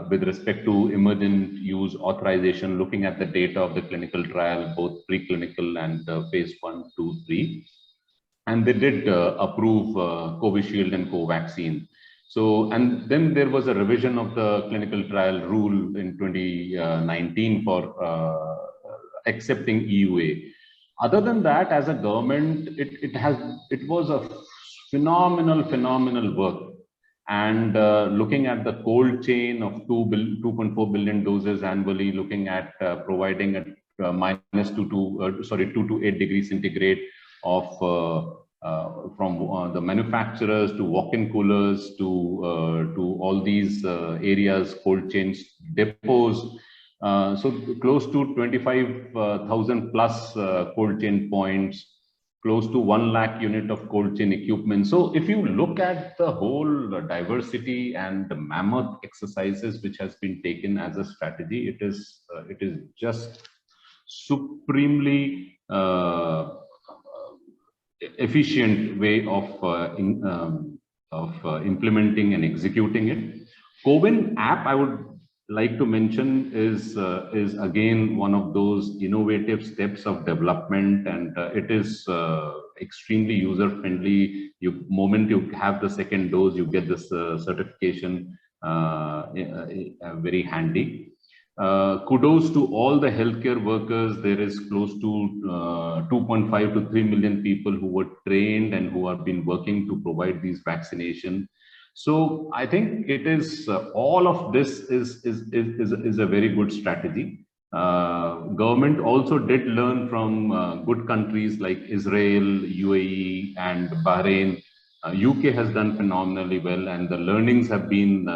with respect to emergent use authorization, looking at the data of the clinical trial, both preclinical and phase 1, 2, 3. And they did approve Covishield and Covaxin. So, and then there was a revision of the clinical trial rule in 2019 for accepting EUA. Other than that, as a government, it was a phenomenal work. And looking at the cold chain of 2.4 billion doses annually, looking at providing at -2 to 8 degrees centigrade of from the manufacturers to walk-in coolers to all these areas, cold chain depots. So close to 25,000 plus cold chain points, close to 1 lakh unit of cold chain equipment. So if you look at the whole diversity and the mammoth exercises which has been taken as a strategy, it is just supremely efficient way of implementing and executing it. CoWIN app, I would like to mention, is again one of those innovative steps of development, and it is extremely user friendly. Moment you have the second dose, you get this certification, very handy. Kudos to all the healthcare workers. There is close to 2.5 to 3 million people who were trained and who have been working to provide these vaccinations. So I think it is all of this is a very good strategy. Government also did learn from good countries like Israel, UAE, and Bahrain. UK has done phenomenally well, and the learnings have been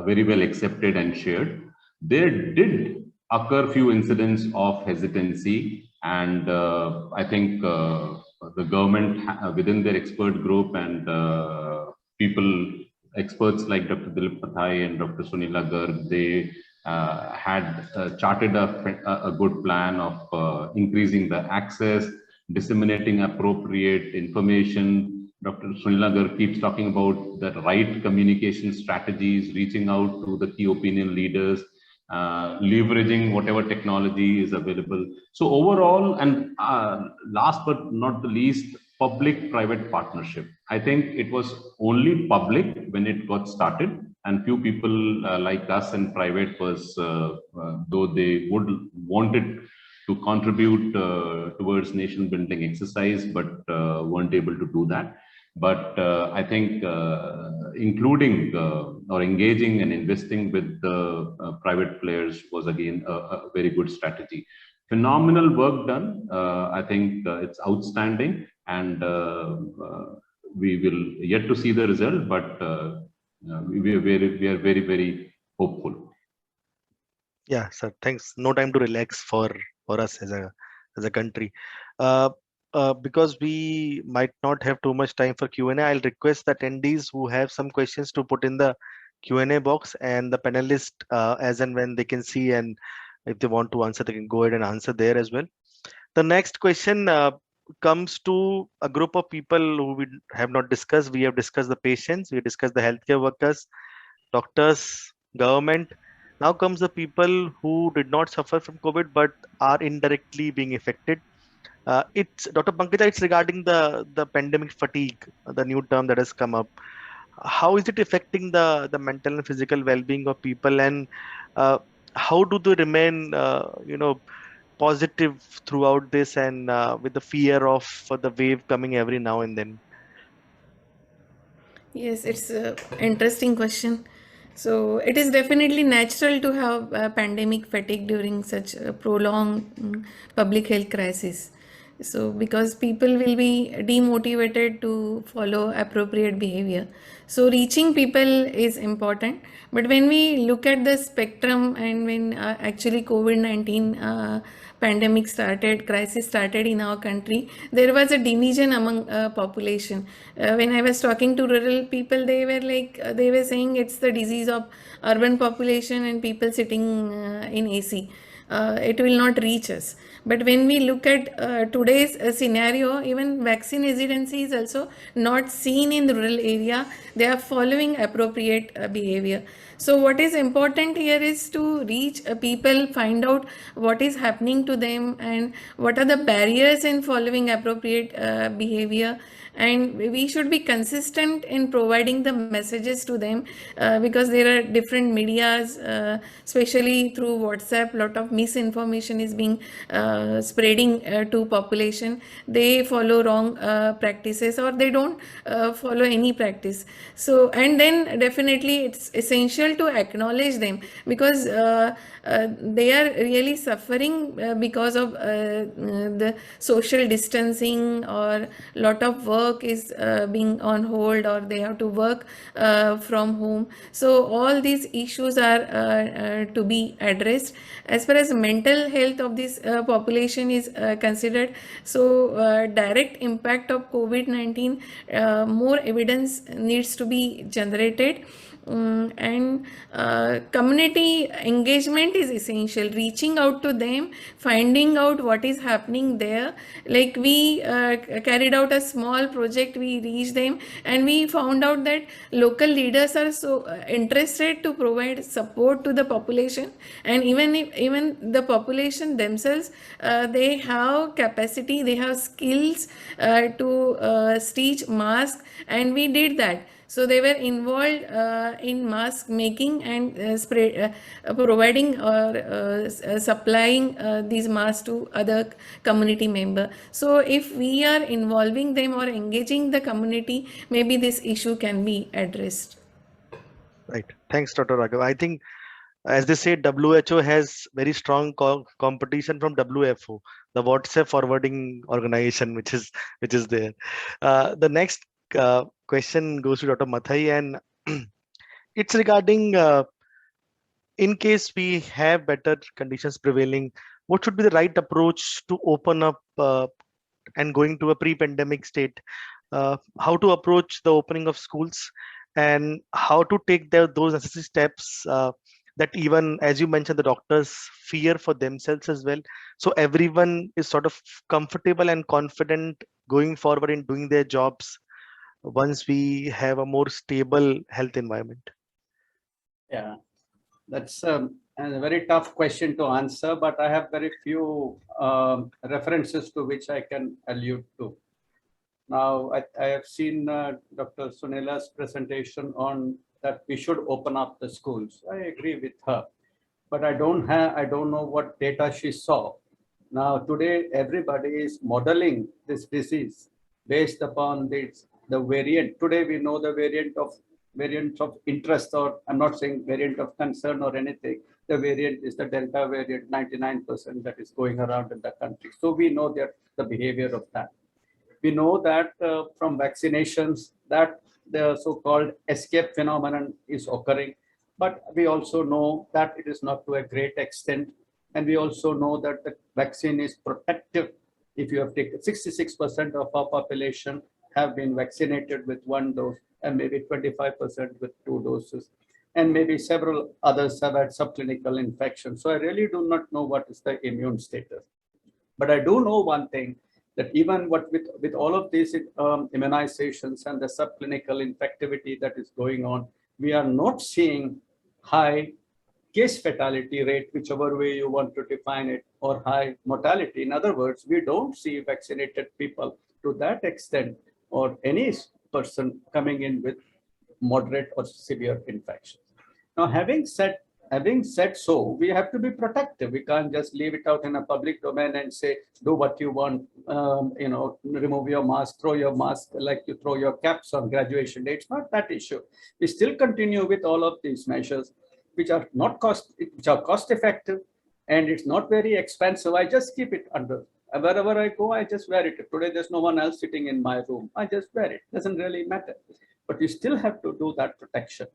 very well accepted and shared. There did occur few incidents of hesitancy, and I think the government within their expert group and experts like Dr. Dilip Pathai and Dr. Sunila Garg, they had charted a good plan of increasing the access, disseminating appropriate information. Dr. Sunila Garg keeps talking about the right communication strategies, reaching out to the key opinion leaders, leveraging whatever technology is available. So overall, and last but not the least, public-private partnership. I think it was only public when it got started, and few people like us in private was, though they wanted to contribute towards nation building exercise, but weren't able to do that. But I think including or engaging and investing with the private players was again a very good strategy. Phenomenal work done. I think it's outstanding, and we will yet to see the result, but we are very, very hopeful. Yeah, sir. Thanks. No time to relax for us as a country. Because we might not have too much time for Q&A, I'll request the attendees who have some questions to put in the Q&A box, and the panelists, as and when they can see, and if they want to answer, they can go ahead and answer there as well. The next question comes to a group of people who we have not discussed. We have discussed the patients, we have discussed the healthcare workers, doctors, government. Now comes the people who did not suffer from COVID but are indirectly being affected. It's Dr. Pankaj, it's regarding the pandemic fatigue, the new term that has come up. How is it affecting the mental and physical well-being of people, and how do they remain positive throughout this, and with the fear of the wave coming every now and then? Yes, it's an interesting question. So it is definitely natural to have pandemic fatigue during such a prolonged public health crisis. So because people will be demotivated to follow appropriate behavior. So reaching people is important. But when we look at the spectrum, and when actually COVID-19 pandemic crisis started in our country, there was a division among population. When I was talking to rural people, they were saying it's the disease of urban population and people sitting in AC. It will not reach us. But when we look at today's scenario, even vaccine hesitancy is also not seen in the rural area. They are following appropriate behavior. So what is important here is to reach people, find out what is happening to them and what are the barriers in following appropriate behavior. And we should be consistent in providing the messages to them, because there are different medias, especially through WhatsApp. A lot of misinformation is being spreading to population. They follow wrong practices, or they don't follow any practice. So, and then definitely it's essential to acknowledge them, because they are really suffering because of the social distancing, or lot of work is being on hold, or they have to work from home. So all these issues are to be addressed. As far as mental health of this population is considered, so direct impact of COVID-19, more evidence needs to be generated. And community engagement is essential, reaching out to them, finding out what is happening there. Like we carried out a small project, we reached them and we found out that local leaders are so interested to provide support to the population, and even the population themselves, they have capacity, they have skills to stitch masks, and we did that. So they were involved in mask making and providing or supplying these masks to other community members. So if we are involving them or engaging the community, maybe this issue can be addressed. Right. Thanks, Dr. Raghav. I think, as they say, WHO has very strong competition from WFO, the WhatsApp forwarding organization, which is there. The next question goes to Dr. Mathai, and it's regarding in case we have better conditions prevailing, what should be the right approach to open up and going to a pre-pandemic state? How to approach the opening of schools, and how to take those necessary steps that, even as you mentioned, the doctors fear for themselves as well. So everyone is sort of comfortable and confident going forward in doing their jobs once we have a more stable health environment. Yeah, that's a very tough question to answer, but I have very few references to which I can allude to. Now, I have seen Dr. Sunila's presentation on that we should open up the schools. I agree with her, but I don't know what data she saw. Now, today, everybody is modeling this disease based upon the variant. Today, we know the variant of interest, or I'm not saying variant of concern or anything. The variant is the Delta variant, 99% that is going around in the country. So we know that the behavior of that. We know that from vaccinations that the so-called escape phenomenon is occurring, but we also know that it is not to a great extent. And we also know that the vaccine is protective. If you have taken 66% of our population have been vaccinated with 1 dose, and maybe 25% with 2 doses, and maybe several others have had subclinical infections. So I really do not know what is the immune status. But I do know one thing, that even with all of these immunizations and the subclinical infectivity that is going on, we are not seeing high case fatality rate, whichever way you want to define it, or high mortality. In other words, we don't see vaccinated people to that extent, or any person coming in with moderate or severe infections. Now, having said so, we have to be protective. We can't just leave it out in a public domain and say, do what you want, remove your mask, throw your mask like you throw your caps on graduation day. It's not that issue. We still continue with all of these measures, which are cost effective, and it's not very expensive. I just keep it under. Wherever I go, I just wear it. Today, there's no one else sitting in my room. I just wear it. Doesn't really matter. But you still have to do that protection.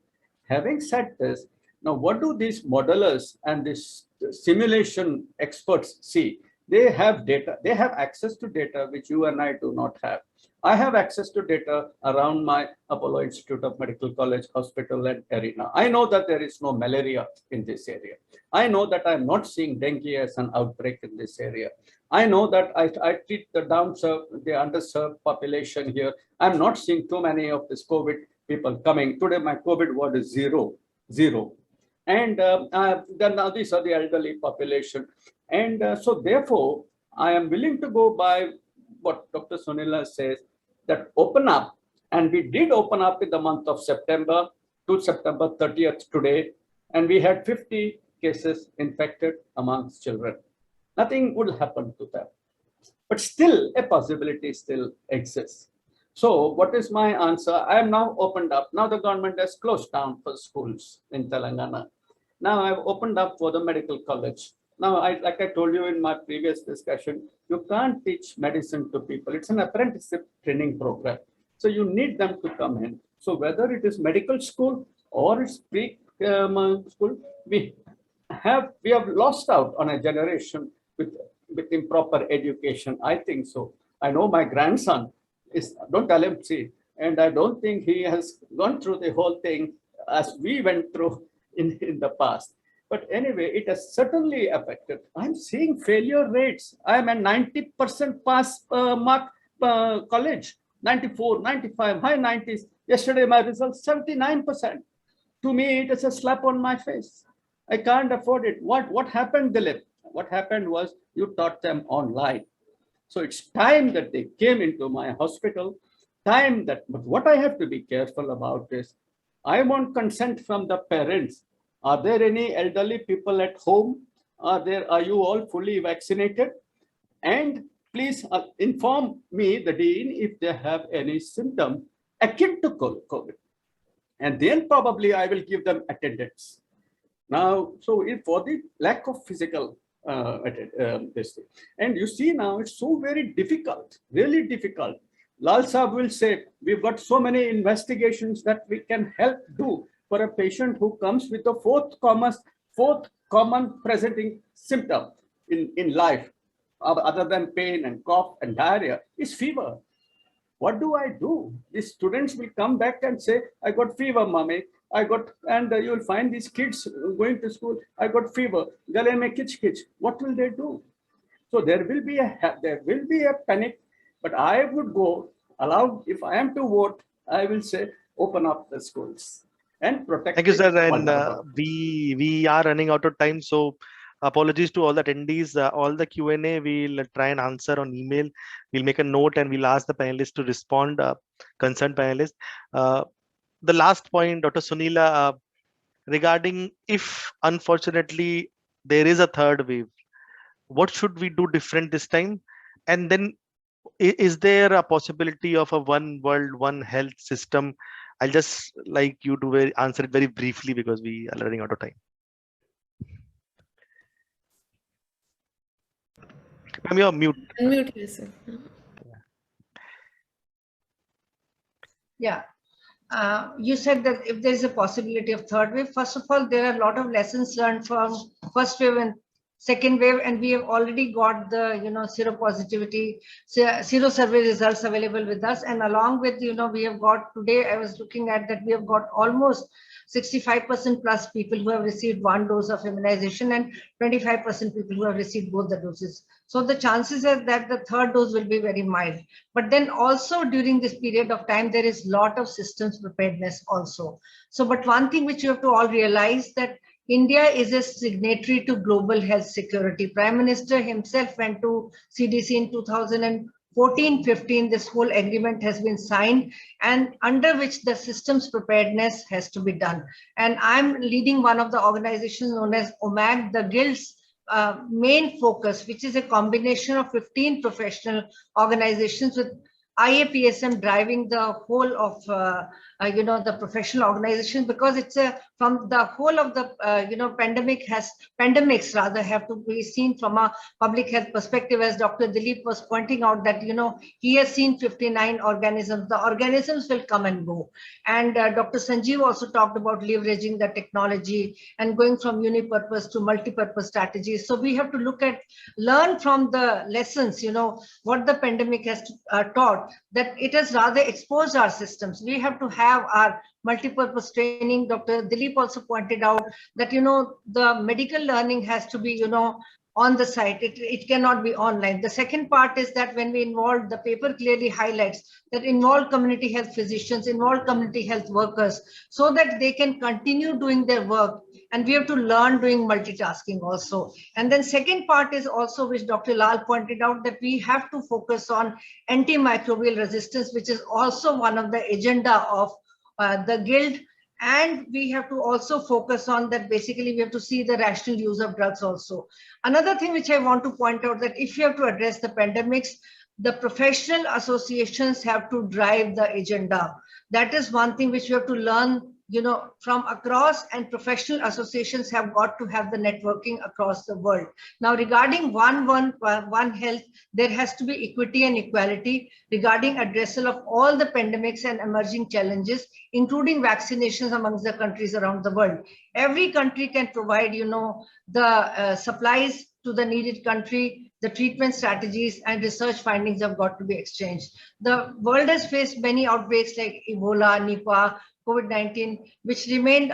Having said this, now what do these modelers and these simulation experts see? They have data. They have access to data which you and I do not have. I have access to data around my Apollo Institute of Medical College Hospital and arena. I know that there is no malaria in this area. I know that I'm not seeing dengue as an outbreak in this area. I know that I treat the the underserved population here. I'm not seeing too many of this COVID people coming. Today, my COVID ward is zero. And then now these are the elderly population. And so therefore, I am willing to go by what Dr. Sunila says, that open up. And we did open up in the month of September to September 30th today. And we had 50 cases infected amongst children. Nothing would happen to them. But still, a possibility still exists. So what is my answer? I am now opened up. Now the government has closed down for schools in Telangana. Now I've opened up for the medical college. Now, like I told you in my previous discussion, you can't teach medicine to people. It's an apprenticeship training program. So you need them to come in. So whether it is medical school or it's pre-school, we have lost out on a generation with improper education. I think so. I know my grandson is, don't tell him, see, and I don't think he has gone through the whole thing as we went through in the past. But anyway, it has certainly affected. I'm seeing failure rates. I'm at 90% pass mark college, 94, 95, high 90s. Yesterday, my results 79%. To me, it is a slap on my face. I can't afford it. What happened, Dilip? What happened was you taught them online. So it's time that they came into my hospital, but what I have to be careful about is, I want consent from the parents. Are there any elderly people at home? Are you all fully vaccinated? And please inform me, the dean, if they have any symptom akin to COVID. And then probably I will give them attendance. Now, so for the lack of physical this thing. And you see now, it's so very difficult, really difficult. Lal Saab will say, we've got so many investigations that we can help do, for a patient who comes with a fourth common presenting symptom in life, other than pain and cough and diarrhea, is fever. What do I do? These students will come back and say, I got fever, mommy. And you'll find these kids going to school, I got fever, gale mein kich kich. What will they do? So there will be a panic, but I would if I am to vote, I will say, open up the schools and protect. Thank you, sir. And vulnerable. we are running out of time, so apologies to all the attendees. All the Q&A we'll try and answer on email. We'll make a note and we'll ask the panelists to respond, concerned panelists. The last point, Dr. Sunila, regarding if unfortunately there is a third wave, what should we do different this time? And then is there a possibility of a one world, one health system? I'll just like you to answer it very briefly because we are running out of time. Ma'am, you're mute. Unmute yourself. Yeah. You said that if there is a possibility of third wave, first of all, there are a lot of lessons learned from first wave and second wave, and we have already got the seropositivity, sero survey results available with us. And along with, we have got today, I was looking at that, we have got almost 65% plus people who have received one dose of immunization and 25% people who have received both the doses. So the chances are that the third dose will be very mild. But then also during this period of time, there is a lot of systems preparedness also. So, but one thing which you have to all realize that India is a signatory to global health security. Prime Minister himself went to CDC in 2014-15. This whole agreement has been signed, and under which the systems preparedness has to be done. And I'm leading one of the organizations known as OMAG, the Guild's main focus, which is a combination of 15 professional organizations with IAPSM driving the whole of the professional organization, because it's from the whole of the pandemics rather have to be seen from a public health perspective. As Dr. Dilip was pointing out that he has seen 59 organisms. The organisms will come and go, and Dr. Sanjeev also talked about leveraging the technology and going from unipurpose to multi-purpose strategies. So we have to learn from the lessons, what the pandemic has taught, that it has rather exposed our systems. We have to have our multi-purpose training. Dr. Dilip also pointed out that, the medical learning has to be, on the site. It cannot be online. The second part is that when we involve, the paper clearly highlights that involve community health physicians, involve community health workers, so that they can continue doing their work. And we have to learn doing multitasking also. And then second part is also, which Dr. Lal pointed out, that we have to focus on antimicrobial resistance, which is also one of the agenda of the Guild. And we have to also focus on that. Basically, we have to see the rational use of drugs also. Another thing which I want to point out, that if you have to address the pandemics, the professional associations have to drive the agenda. That is one thing which you have to learn, from across, and professional associations have got to have the networking across the world. Now, regarding one health, there has to be equity and equality regarding addressal of all the pandemics and emerging challenges, including vaccinations amongst the countries around the world. Every country can provide, the supplies to the needed country. The treatment strategies and research findings have got to be exchanged. The world has faced many outbreaks like Ebola, Nipah, COVID-19, which remained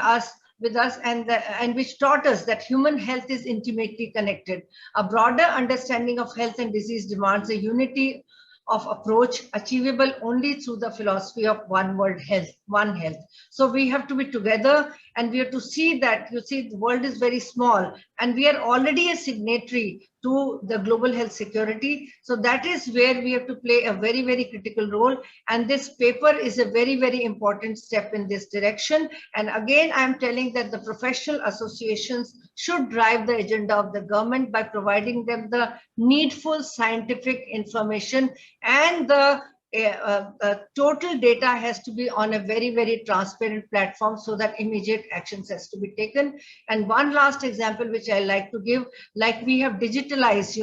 with us and which taught us that human health is intimately connected. A broader understanding of health and disease demands a unity of approach achievable only through the philosophy of one world health, one health. So we have to be together, and we have to see that, the world is very small, and we are already a signatory to the global health security. So that is where we have to play a very, very critical role. And this paper is a very, very important step in this direction. And again, I'm telling that the professional associations should drive the agenda of the government by providing them the needful scientific information and the total data has to be on a very, very transparent platform so that immediate actions has to be taken. And one last example, which I like to give, like we have digitalized,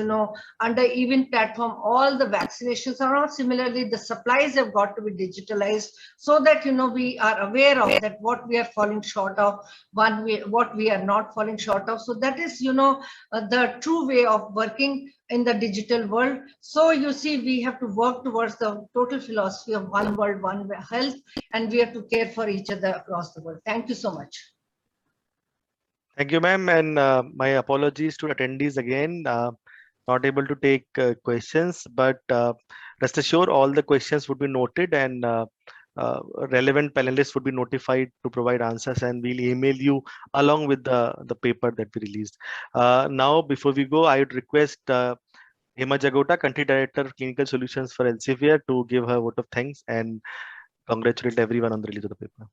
under even platform, all the vaccinations are on. Similarly, the supplies have got to be digitalized so that, we are aware of that what we are falling short of, what we are not falling short of. So that is, the true way of working in the digital world. So you see, we have to work towards the total philosophy of one world, one health, and we have to care for each other across the world. Thank you so much. Thank you, ma'am. And my apologies to attendees again. Not able to take questions, but rest assured all the questions would be noted and relevant panelists would be notified to provide answers, and we'll email you along with the paper that we released. Now, before we go, I would request Hema Jagota, Country Director of Clinical Solutions for Elsevier, to give her vote of thanks and congratulate everyone on the release of the paper.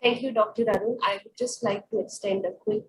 Thank you, Dr. Arun. I would just like to extend a quick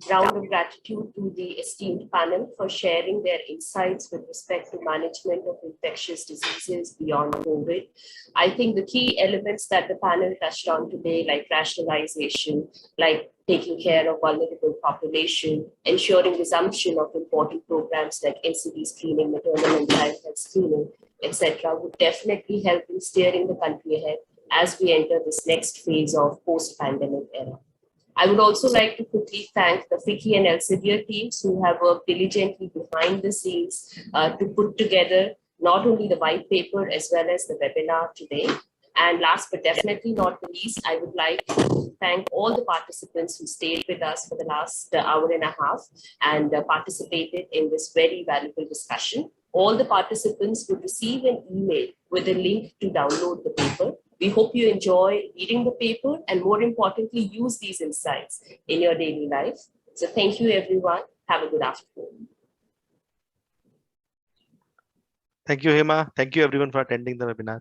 round of gratitude to the esteemed panel for sharing their insights with respect to management of infectious diseases beyond COVID. I think the key elements that the panel touched on today, like rationalization, like taking care of vulnerable population, ensuring resumption of important programs like NCD screening, maternal and child health screening, etc., would definitely help in steering the country ahead as we enter this next phase of post-pandemic era. I would also like to quickly thank the FICCI and Elsevier teams who have worked diligently behind the scenes to put together not only the white paper as well as the webinar today. And last but definitely not the least, I would like to thank all the participants who stayed with us for the last hour and a half and participated in this very valuable discussion. All the participants would receive an email with a link to download the paper. We hope you enjoy reading the paper and, more importantly, use these insights in your daily life. So thank you, everyone. Have a good afternoon. Thank you, Hema. Thank you, everyone, for attending the webinar.